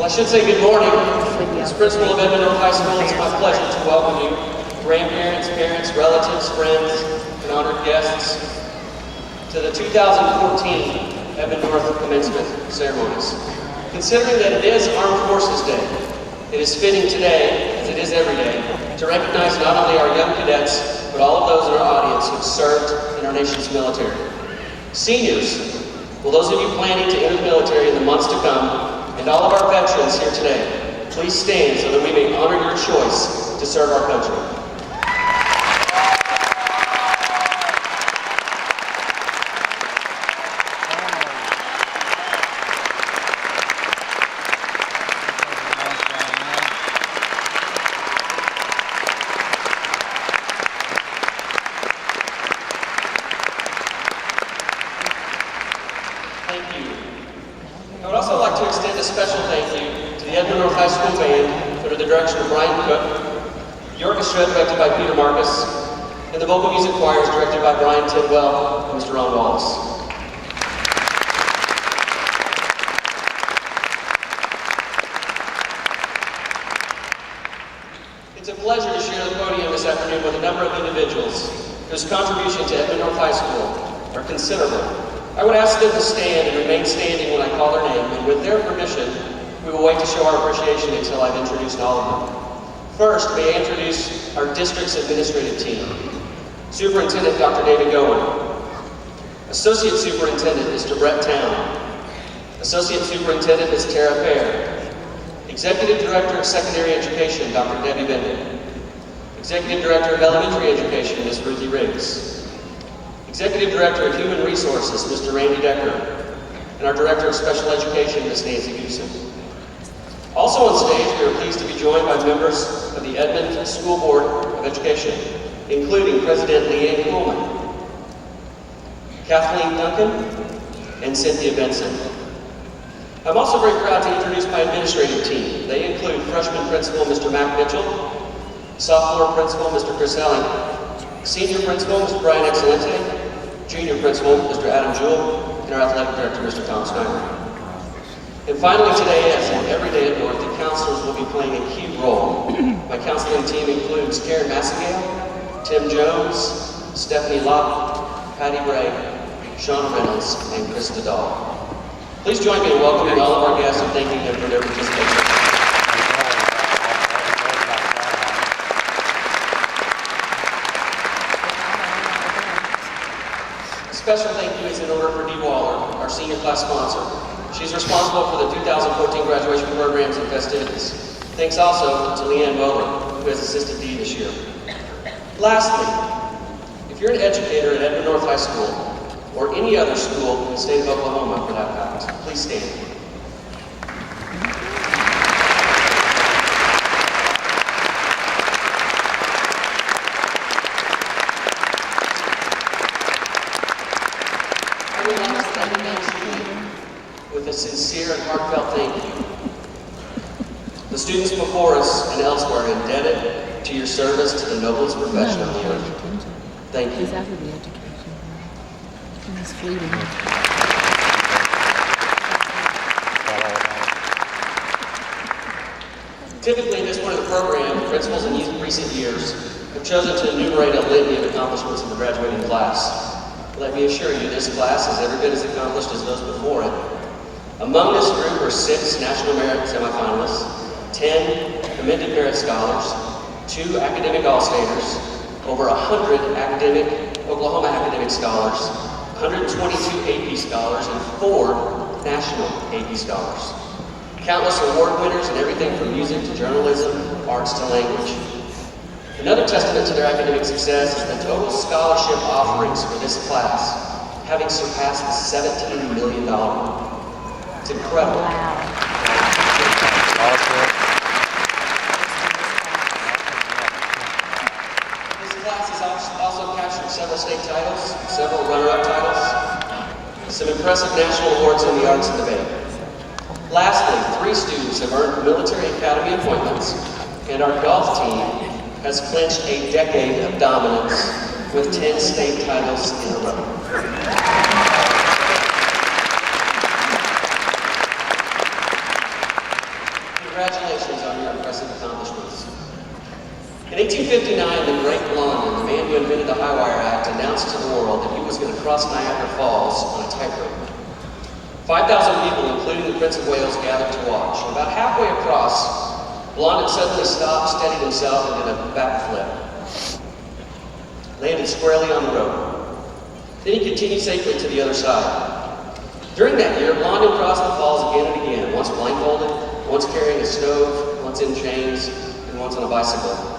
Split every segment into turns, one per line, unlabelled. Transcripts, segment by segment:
Well, I should say good morning. As principal of Edmond North High School, it's my pleasure to welcome you, grandparents, parents, relatives, friends, and honored guests, to the 2014 Edmond North commencement ceremonies. Considering that it is Armed Forces Day, it is fitting today, as it is every day, to recognize not only our young cadets, but all of those in our audience who have served in our nation's military. Seniors, well, those of you planning to enter the military in the months to come, and all of our veterans here today, please stand so that we may honor your choice to serve our country. Thank you. I would also like to extend a special thank you to the Edmond North High School Band under the direction of Brian Cook, the orchestra directed by Peter Marcus, and the vocal music choirs directed by Brian Tidwell and Mr. Ron Wallace. It's a pleasure to share the podium this afternoon with a number of individuals whose contribution to Edmond North High School are considerable. I would ask them to stand and remain standing when I call their name, and with their permission, we will wait to show our appreciation until I've introduced all of them. First, may I introduce our district's administrative team. Superintendent Dr. David Gowen. Associate Superintendent Mr. Brett Town. Associate Superintendent Ms. Tara Fair. Executive Director of Secondary Education, Dr. Debbie Bennett. Executive Director of Elementary Education, Ms. Ruthie Riggs. Executive Director of Human Resources, Mr. Randy Decker, and our Director of Special Education, Ms. Nancy Goosen. Also on stage, we are pleased to be joined by members of the Edmond School Board of Education, including President Leanne Coleman, Kathleen Duncan, and Cynthia Benson. I'm also very proud to introduce my administrative team. They include freshman principal, Mr. Mac Mitchell, sophomore principal, Mr. Chris Helling, senior principal, Mr. Brian Excelente, junior principal, Mr. Adam Jewell, and our athletic director, Mr. Tom Snyder. And finally today, as in every day at North, the counselors will be playing a key role. My counseling team includes Karen Massengale, Tim Jones, Stephanie Locke, Patty Bray, Shauna Reynolds, and Krista Dahl. Please join me in welcoming all of our guests and thanking them for their participation. Special thank you is in order for Dee Waller, our senior class sponsor. She's responsible for the 2014 graduation programs and festivities. Thanks also to Leanne Bowler, who has assisted Dee this year. Lastly, if you're an educator at Edmond North High School, or any other school in the state of Oklahoma for that fact, please stand. With a sincere and heartfelt thank you. The students before us and elsewhere are indebted to your service to the noblest profession on the earth. Thank you.
He's out of the education. He's fleeting.
Typically, in this point of the program, principals in recent years have chosen to enumerate a litany of accomplishments in the graduating class. Let me assure you, this class is every bit as accomplished as those before it. Among this group are 6 National Merit semifinalists, 10 Commended Merit Scholars, 2 Academic All-Staters, over 100 Oklahoma Academic Scholars, 122 AP Scholars, and 4 National AP Scholars. Countless award winners in everything from music to journalism, arts to language. Another testament to their academic success is the total scholarship offerings for this class, having surpassed the $17 million mark. It's incredible.
Wow.
This class has also captured several state titles, several runner-up titles, some impressive national awards in the arts and debate. Lastly, 3 students have earned military academy appointments, and our golf team has clinched a decade of dominance with 10 state titles in a row. In 1859, the great Blondin, the man who invented the High Wire Act, announced to the world that he was going to cross Niagara Falls on a tightrope. 5,000 people, including the Prince of Wales, gathered to watch. About halfway across, Blondin suddenly stopped, steadied himself, and did a backflip. Landed squarely on the rope. Then he continued safely to the other side. During that year, Blondin crossed the falls again and again, once blindfolded, once carrying a stove, once in chains, and once on a bicycle.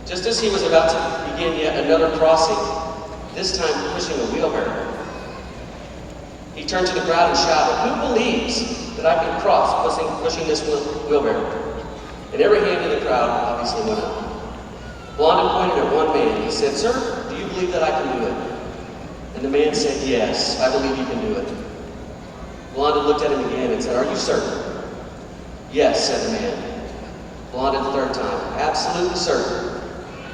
Just as he was about to begin yet another crossing, this time pushing a wheelbarrow, he turned to the crowd and shouted, "Who believes that I can cross pushing this wheelbarrow?" And every hand in the crowd obviously went up. Blondin pointed at one man. He said, "Sir, do you believe that I can do it?" And the man said, "Yes, I believe you can do it." Blondin looked at him again and said, "Are you certain?" "Yes," said the man. Blondin the third time, "Absolutely certain."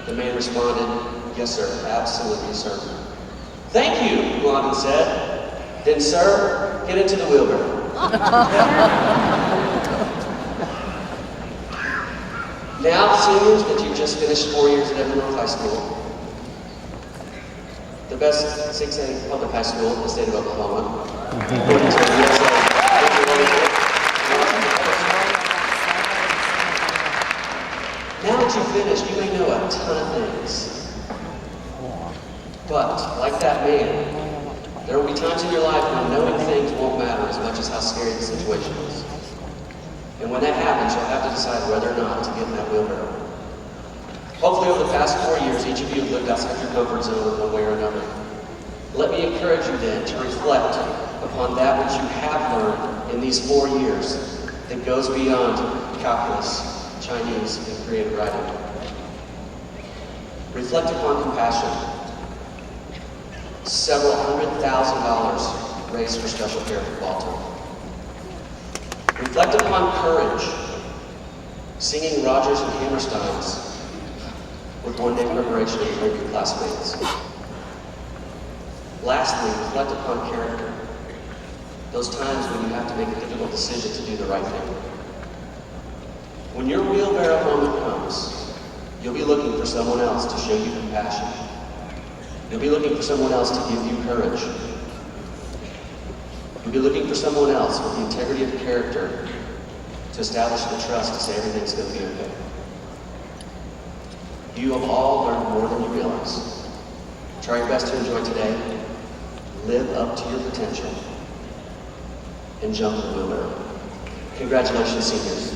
The man responded, "Yes, sir, absolutely certain." "Thank you," Blondin said. "Then, sir, get into the wheelbarrow." Now, seniors, that you've just finished 4 years at Edmond North High School, the best 6A public high school in the state of Oklahoma, according to the USA. Now that you've finished, you may know a ton of things. But, like that man, there will be times in your life when knowing things won't matter as much as how scary the situation is. And when that happens, you'll have to decide whether or not to get in that wheelbarrow. Hopefully over the past 4 years, each of you have lived outside your comfort zone in one way or another. Let me encourage you then to reflect upon that which you have learned in these 4 years that goes beyond calculus, Chinese, and creative writing. Reflect upon compassion. Several $100,000 raised for special care for Baltimore. Reflect upon courage, singing Rodgers and Hammerstein's with one-day preparation of your classmates. Lastly, reflect upon character, those times when you have to make a difficult decision to do the right thing. When your wheelbarrow moment comes, you'll be looking for someone else to show you compassion. You'll be looking for someone else to give you courage. You'll be looking for someone else with the integrity of character to establish the trust to say everything's going to be okay. You have all learned more than you realize. Try your best to enjoy today, live up to your potential, and jump the wheelbarrow. Congratulations, seniors.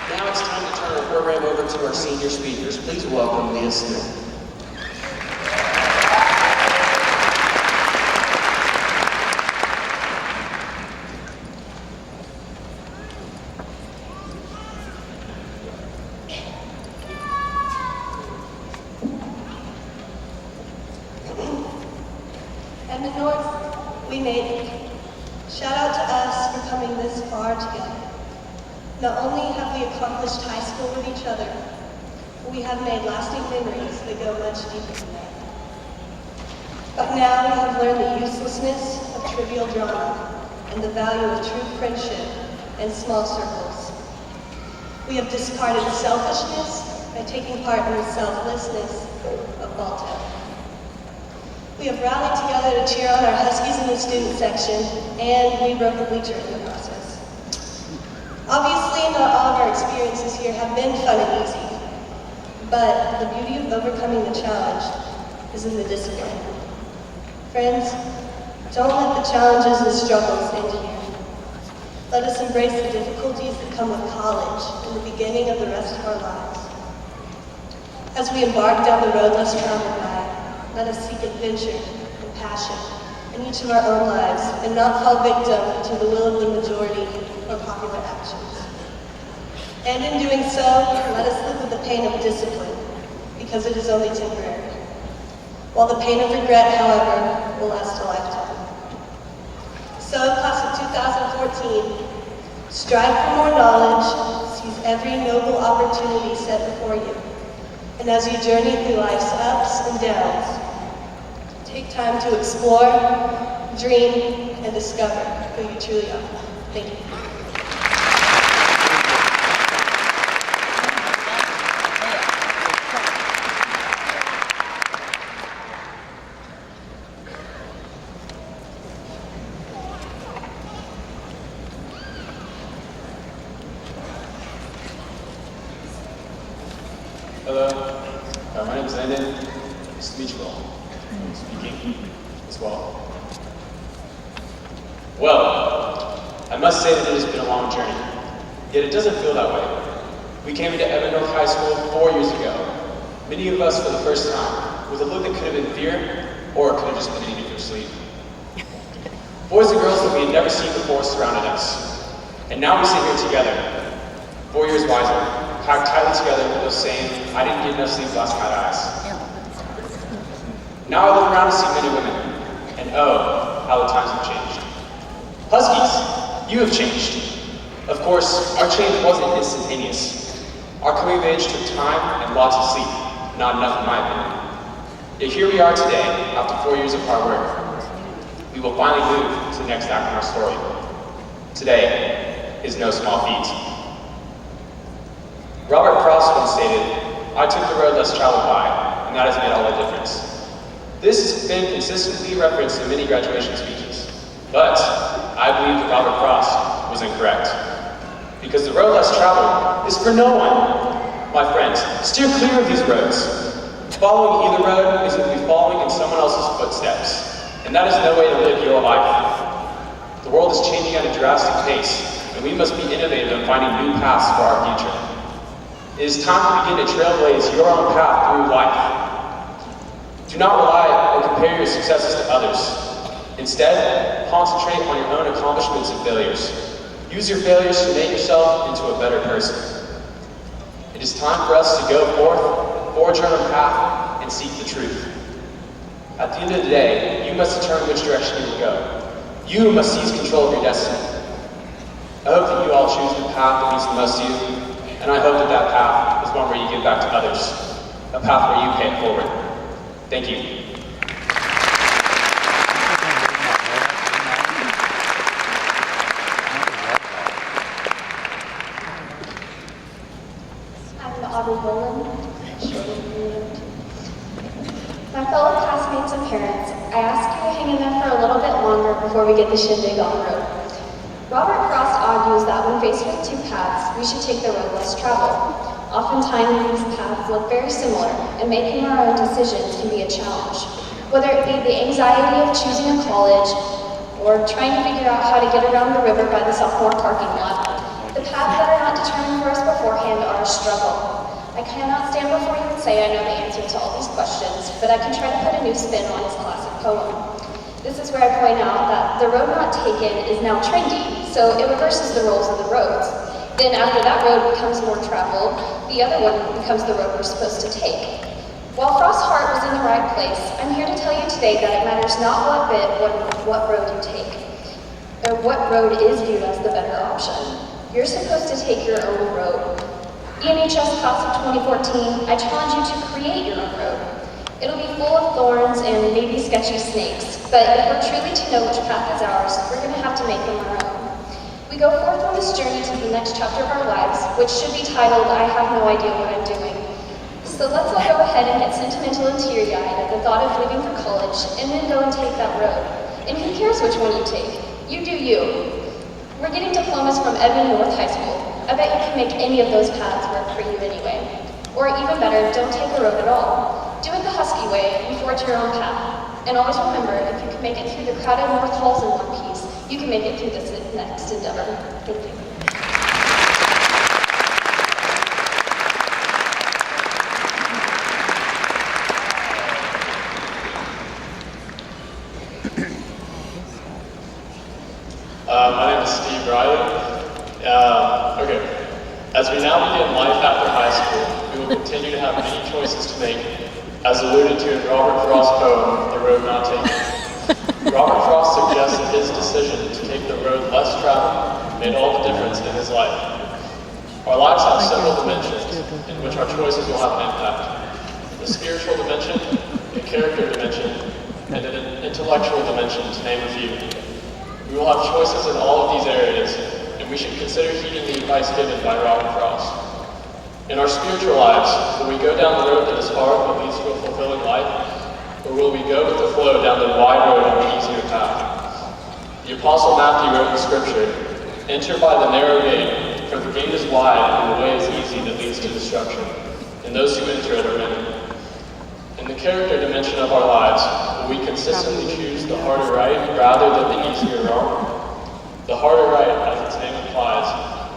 Now it's time to turn our program over to our senior speakers. Please welcome Leah Smith.
Edmond North, we made it. Shout out to us for coming this far together. Not only have we accomplished high school with each other, but we have made lasting memories that go much deeper than that. But now we have learned the uselessness of trivial drama and the value of true friendship and small circles. We have discarded selfishness by taking part in the selflessness of Baltimore. We have rallied together to cheer on our Huskies in the student section, and we broke a bleacher in the process. Obviously, not all of our experiences here have been fun and easy, but the beauty of overcoming the challenge is in the discipline. Friends, don't let the challenges and struggles end here. Let us embrace the difficulties that come with college and the beginning of the rest of our lives. As we embark down the road less traveled by, let us seek adventure and passion in each of our own lives and not fall victim to the will of the majority or popular actions. And in doing so, let us live with the pain of discipline because it is only temporary. While the pain of regret, however, will last a lifetime. So, class of 2014, strive for more knowledge, seize every noble opportunity set before you. And as you journey through life's ups and downs, take time to explore, dream, and discover who you truly are. Thank you.
Hello, my name is Landon. Nice to meet you all. I'm speaking as well. Well, I must say that it has been a long journey, yet it doesn't feel that way. We came into Evan North High School 4 years ago, many of us for the first time, with a look that could have been fear, or it could have just been eating for sleep. Boys and girls that we had never seen before surrounded us, and now we sit here together, 4 years wiser, packed tightly together with those same, I didn't get enough sleep last night eyes. Now I look around to see men and women, and oh, how the times have changed. Huskies, you have changed. Of course, our change wasn't instantaneous. Our coming of age took time and lots of sleep, not enough in my opinion. Yet here we are today, after 4 years of hard work. We will finally move to the next act in our story. Today is no small feat. Robert Frost once stated, "I took the road less traveled by, and that has made all the difference." This has been consistently referenced in many graduation speeches, but I believe that Robert Frost was incorrect. Because the road less traveled is for no one. My friends, steer clear of these roads. Following either road is to be following in someone else's footsteps, and that is no way to live your life. The world is changing at a drastic pace, and we must be innovative in finding new paths for our future. It is time to begin to trailblaze your own path through life. Do not rely or compare your successes to others. Instead, concentrate on your own accomplishments and failures. Use your failures to make yourself into a better person. It is time for us to go forth, forge our own path, and seek the truth. At the end of the day, you must determine which direction you will go. You must seize control of your destiny. I hope that you all choose the path that means the most to you, and I hope that that path is one where you give back to others, a path where you pay it forward. Thank you.
I'm Aubrey Boland. My fellow classmates and parents, I ask you to hang in there for a little bit longer before we get the shindig on the road. Robert Frost argues that when faced with two paths, we should take the road less traveled. Oftentimes, these paths look very similar, and making our own decisions can be a challenge. Whether it be the anxiety of choosing a college, or trying to figure out how to get around the river by the sophomore parking lot, the paths that are not determined for us beforehand are a struggle. I cannot stand before you and say I know the answer to all these questions, but I can try to put a new spin on his classic poem. This is where I point out that the road not taken is now trendy, so it reverses the roles of the roads. Then after that road becomes more traveled, the other one becomes the road we're supposed to take. While Frost's heart was in the right place, I'm here to tell you today that it matters not one bit what road you take, or what road is viewed as the better option. You're supposed to take your own road. ENHS Class of 2014, I challenge you to create your own road. It'll be full of thorns and maybe sketchy snakes, but if we're truly to know which path is ours, we're going to have to make them our own. We go forth on this journey to the next chapter of our lives, which should be titled, I Have No Idea What I'm Doing. So let's all go ahead and get sentimental and teary-eyed at the thought of leaving for college, and then go and take that road. And who cares which one you take? You do you. We're getting diplomas from Edmond North High School. I bet you can make any of those paths work for you anyway. Or even better, don't take a road at all. Do it the Husky way and forge your own path. And always remember, if you can make it through the crowded North Halls in one piece, you can make it through this next endeavor. Thank you.
My name is Steve Riley. Okay, as we now begin life after high school, we will continue to have many choices to make, as alluded to in Robert Frost's poem, The Road Not Taken. Robert Frost suggests that his decision to take the road less traveled made all the difference in his life. Our lives have several dimensions in which our choices will have an impact. The spiritual dimension, the character dimension, and an intellectual dimension, to name a few. We will have choices in all of these areas, and we should consider heeding the advice given by Robert Frost. In our spiritual lives, will we go down the road that is hard but leads to a fulfilling life, or will we go with the flow down the wide road on the easier path? The Apostle Matthew wrote in Scripture, "Enter by the narrow gate, for the gate is wide and the way is easy that leads to destruction, and those who enter it are many." In the character dimension of our lives, will we consistently choose the harder right rather than the easier wrong? The harder right, as its name implies,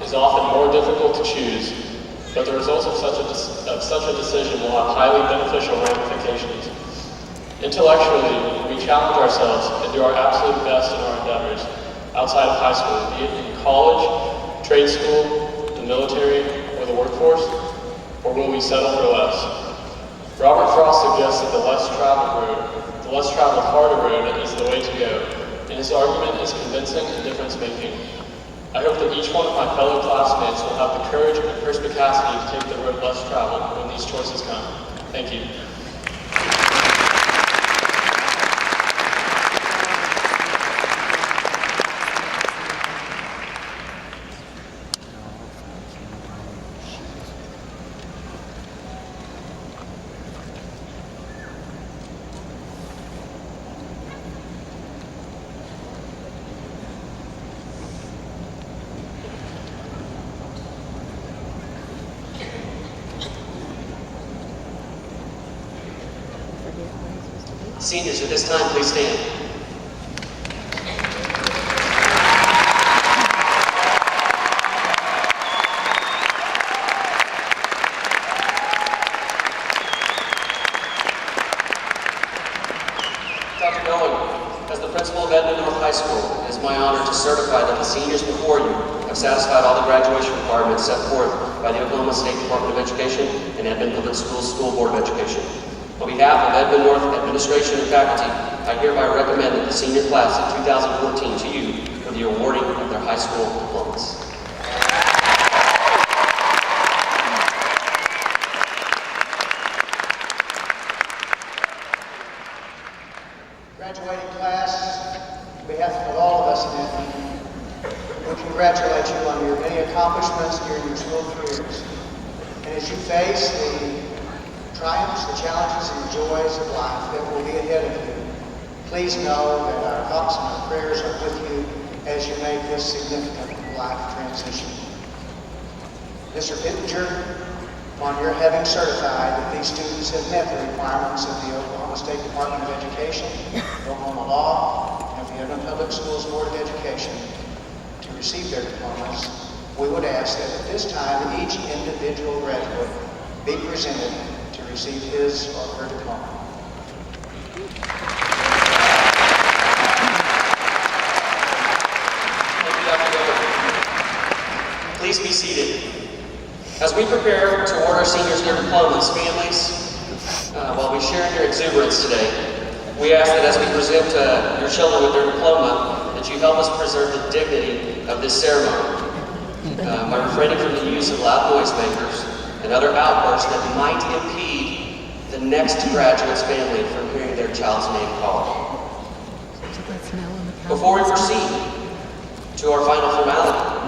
is often more difficult to choose, but the results of such a decision will have highly beneficial ramifications. Intellectually, we challenge ourselves and do our absolute best in our endeavors outside of high school, be it in college, trade school, the military, or the workforce, or will we settle for less? Robert Frost suggests that the less traveled harder road is the way to go, and his argument is convincing and difference-making. I hope that each one of my fellow classmates will have the courage and perspicacity to take the road less traveled when these choices come. Thank you.
Seniors, at this time, please stand. Dr. Nolan, as the principal of Edmond North High School, it is my honor to certify that the seniors before you have satisfied all the graduation requirements set forth by the Oklahoma State Department of Education and Edmond Public Schools School Board of Education. On behalf of Edmond North administration and faculty, I hereby recommend that the senior class of 2014 to you for the awarding of their high school diplomas.
Graduating class, on behalf of all of us in Edmond, we congratulate you on your many accomplishments during your school careers. And as you face the triumphs, the challenges, and the joys of life that will be ahead of you, please know that our thoughts and our prayers are with you as you make this significant life transition. Mr. Pittenger, upon your having certified that these students have met the requirements of the Oklahoma State Department of Education, Oklahoma Law, and the Edmond Public Schools Board of Education to receive their diplomas, we would ask that at this time each individual graduate be presented to receive his or her diploma.
Thank you, Dr. Miller. Please be seated. As we prepare to award our seniors their diplomas, families, while we share in your exuberance today, we ask that as we present your children with their diploma, that you help us preserve the dignity of this ceremony by refraining from the use of loud noisemakers and other outbursts that might impede the next graduate's family from hearing their child's name called. Before we proceed to our final formality,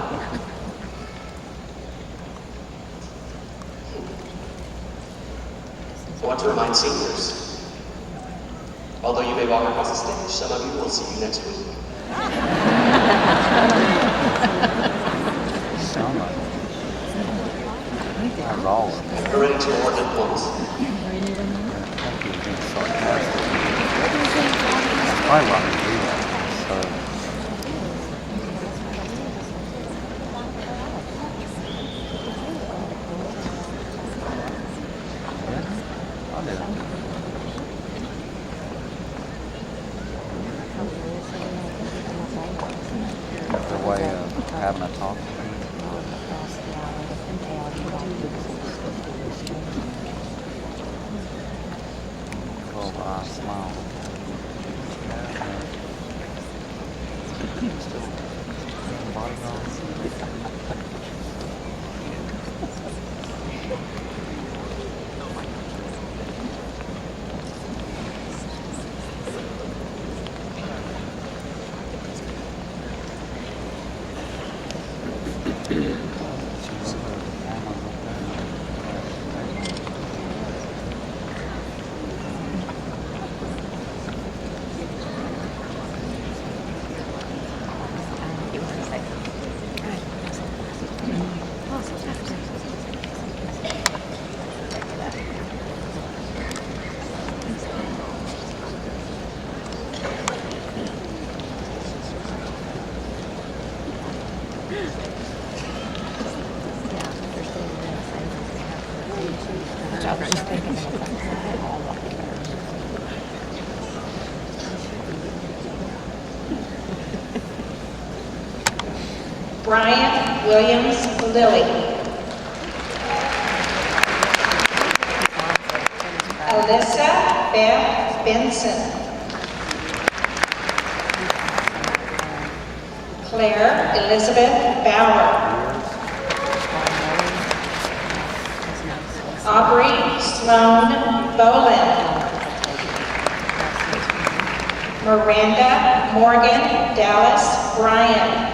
I want to remind seniors, although you may walk across the stage, some of you will see you next week. We're ready to award diplomas.
The way of having a talk. I smile.
I was just thinking about that.
Brian Williams Lilly. Alyssa Beth Benson. Claire Elizabeth Bauer. Aubrey Sloan Boland. Miranda Morgan Dallas Bryan.